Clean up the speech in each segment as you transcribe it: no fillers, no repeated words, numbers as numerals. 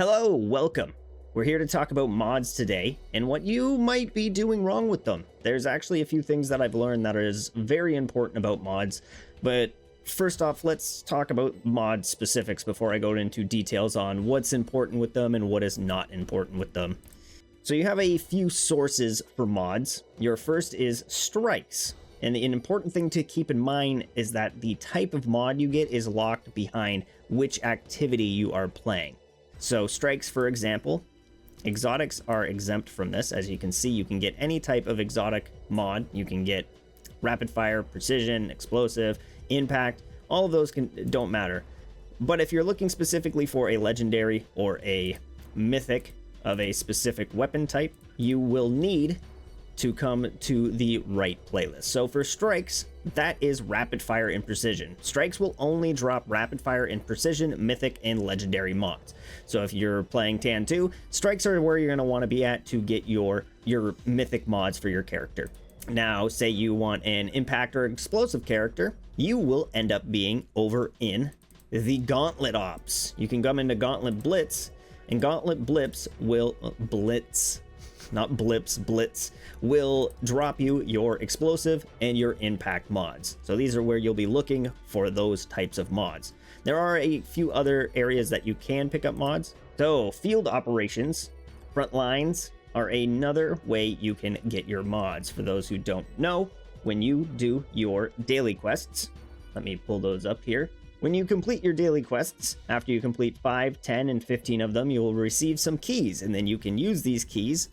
Hello, welcome. We're here to talk about mods today and what you might be doing wrong with them. There's actually a few things that I've learned that is very important about mods, but first off, let's talk about mod specifics before I go into details on what's important with them and what is not important with them. So you have a few sources for mods. Your first is strikes. And an important thing to keep in mind is that the type of mod you get is locked behind which activity you are playing. So strikes, for example, exotics are exempt from this. As you can see, you can get any type of exotic mod. You can get rapid fire, precision, explosive, impact. All of those don't matter. But if you're looking specifically for a legendary or a mythic of a specific weapon type, you will need to come to the right playlist. So for strikes, that is rapid fire and precision. Strikes will only drop rapid fire and precision, mythic, and legendary mods. So if you're playing Tan 2, strikes are where you're going to want to be at to get your mythic mods for your character. Now, say you want an impact or explosive character, you will end up being over in the Gauntlet Ops. You can come into Gauntlet Blitz, and Gauntlet Blitz will Blitz will drop you your explosive and your impact mods. So these are where you'll be looking for those types of mods. There are a few other areas that you can pick up mods. So field operations, front lines are another way you can get your mods. For those who don't know, when you do your daily quests, let me pull those up here. When you complete your daily quests, after you complete 5, 10, and 15 of them, you will receive some keys, and then you can use these keys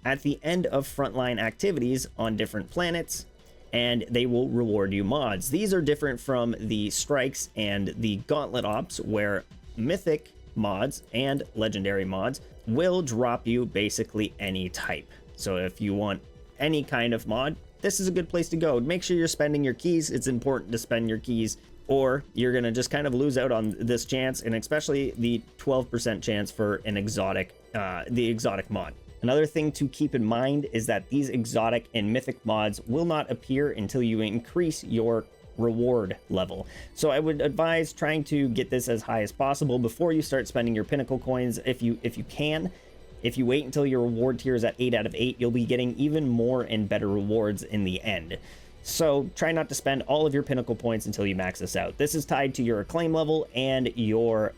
at the end of frontline activities on different planets, and they will reward you mods. These are different from the strikes and the gauntlet ops, where mythic mods and legendary mods will drop you basically any type. So if you want any kind of mod, this is a good place to go. Make sure you're spending your keys. It's important to spend your keys, or you're gonna just kind of lose out on this chance, and especially the 12% chance for an exotic, the exotic mod. Another thing to keep in mind is that these exotic and mythic mods will not appear until you increase your reward level. So I would advise trying to get this as high as possible before you start spending your pinnacle coins if you can. If you wait until your reward tier is at 8 out of 8, you'll be getting even more and better rewards in the end. So try not to spend all of your pinnacle points until you max this out. This is tied to your acclaim level and your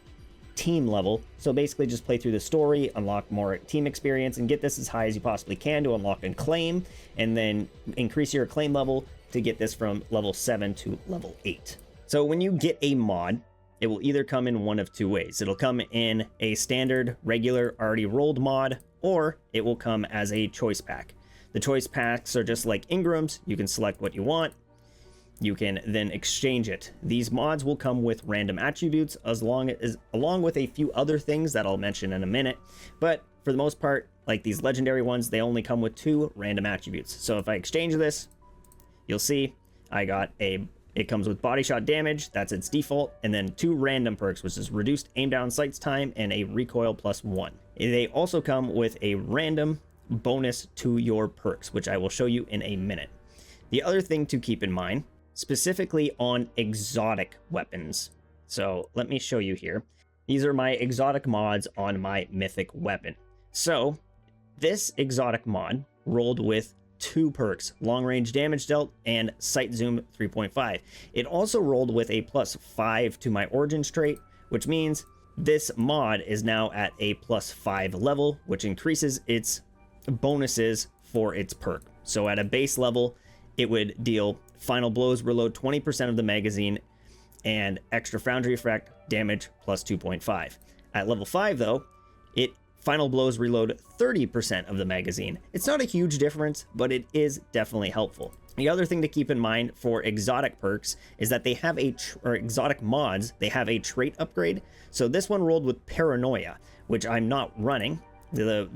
team level. So basically just play through the story, unlock more team experience, and get this as high as you possibly can to unlock and claim, and then increase your acclaim level to get this from level 7 to level 8. So when you get a mod, it will either come in one of two ways. It'll come in a standard, regular, already rolled mod, or it will come as a choice pack. The choice packs are just like Ingrams. You can select what you want. You can then exchange it. These mods will come with random attributes along with a few other things that I'll mention in a minute. But for the most part, like these legendary ones, they only come with 2 random attributes. So if I exchange this, you'll see I got it comes with body shot damage, that's its default, and then 2 random perks, which is reduced aim down sights time and a recoil +1. They also come with a random bonus to your perks, which I will show you in a minute. The other thing to keep in mind, specifically on exotic weapons. So let me show you here. These are my exotic mods on my mythic weapon. So this exotic mod rolled with 2 perks, long range damage dealt and sight zoom 3.5. It also rolled with a +5 to my origins trait, which means this mod is now at a +5 level, which increases its bonuses for its perk. So at a base level, it would deal final blows reload 20% of the magazine and extra foundry effect damage +2.5. At level 5 though, final blows reload 30% of the magazine. It's not a huge difference, but it is definitely helpful. The other thing to keep in mind for exotic perks is that they have exotic mods, they have a trait upgrade. So this one rolled with paranoia, which I'm not running. The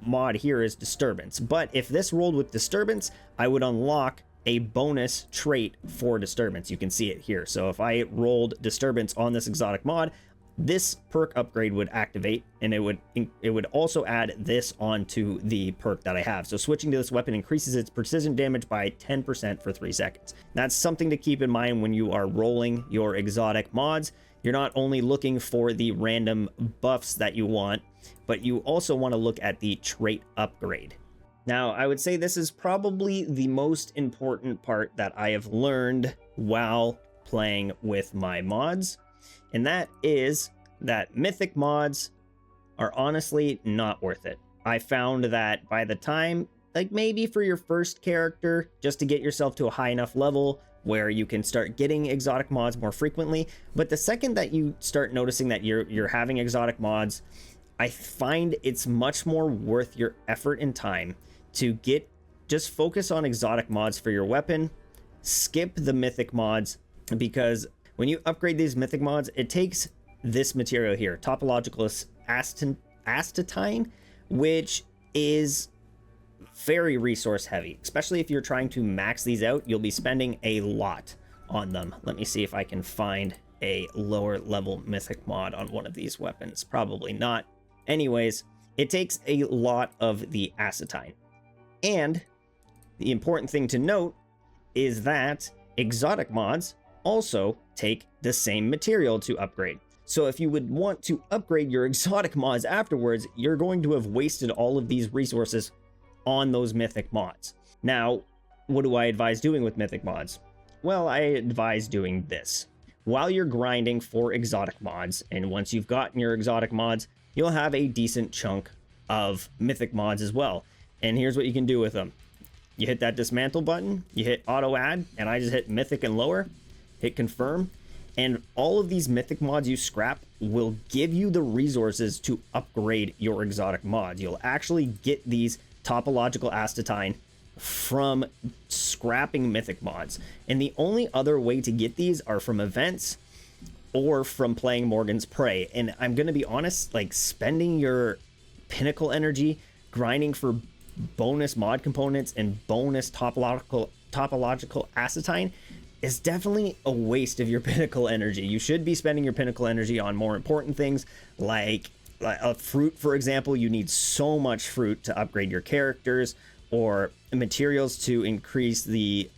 mod here is disturbance, but if this rolled with disturbance, I would unlock a bonus trait for disturbance. You can see it here. So if I rolled disturbance on this exotic mod, this perk upgrade would activate, and it would also add this onto the perk that I have. So switching to this weapon increases its precision damage by 10% for 3 seconds. That's something to keep in mind when you are rolling your exotic mods. You're not only looking for the random buffs that you want, but you also want to look at the trait upgrade. Now, I would say this is probably the most important part that I have learned while playing with my mods, and that is that mythic mods are honestly not worth it. I found that by the time, like maybe for your first character, just to get yourself to a high enough level where you can start getting exotic mods more frequently, but the second that you start noticing that you're having exotic mods, I find it's much more worth your effort and time to just focus on exotic mods for your weapon, skip the mythic mods, because when you upgrade these mythic mods, it takes this material here, topological astatine, which is very resource heavy, especially if you're trying to max these out. You'll be spending a lot on them. Let me see if I can find a lower level mythic mod on one of these weapons. Probably not. Anyways, it takes a lot of the astatine. And the important thing to note is that exotic mods also take the same material to upgrade. So if you would want to upgrade your exotic mods afterwards, you're going to have wasted all of these resources on those mythic mods. Now, what do I advise doing with mythic mods? Well, I advise doing this. While you're grinding for exotic mods, and once you've gotten your exotic mods, you'll have a decent chunk of mythic mods as well. And here's what you can do with them. You hit that dismantle button, you hit auto add, and I just hit mythic and lower, hit confirm, and all of these mythic mods you scrap will give you the resources to upgrade your exotic mods. You'll actually get these topological astatine from scrapping mythic mods, and the only other way to get these are from events or from playing Morgan's Prey. And I'm gonna be honest, like spending your pinnacle energy grinding for bonus mod components and bonus topological astatine is definitely a waste of your pinnacle energy. You should be spending your pinnacle energy on more important things like a fruit, for example. You need so much fruit to upgrade your characters, or materials to increase the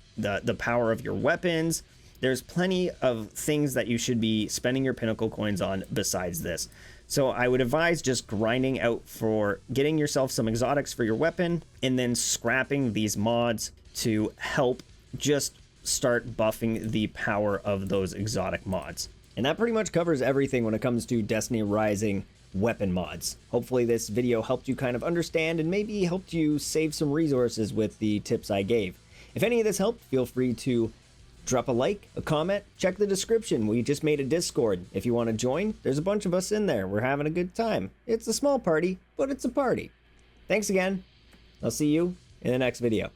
power of your weapons. There's plenty of things that you should be spending your pinnacle coins on besides this. So I would advise just grinding out for getting yourself some exotics for your weapon, and then scrapping these mods to help just start buffing the power of those exotic mods. And that pretty much covers everything when it comes to Destiny Rising weapon mods. Hopefully this video helped you kind of understand and maybe helped you save some resources with the tips I gave. If any of this helped, feel free to drop a like, a comment, check the description. We just made a Discord. If you want to join, there's a bunch of us in there. We're having a good time. It's a small party, but it's a party. Thanks again. I'll see you in the next video.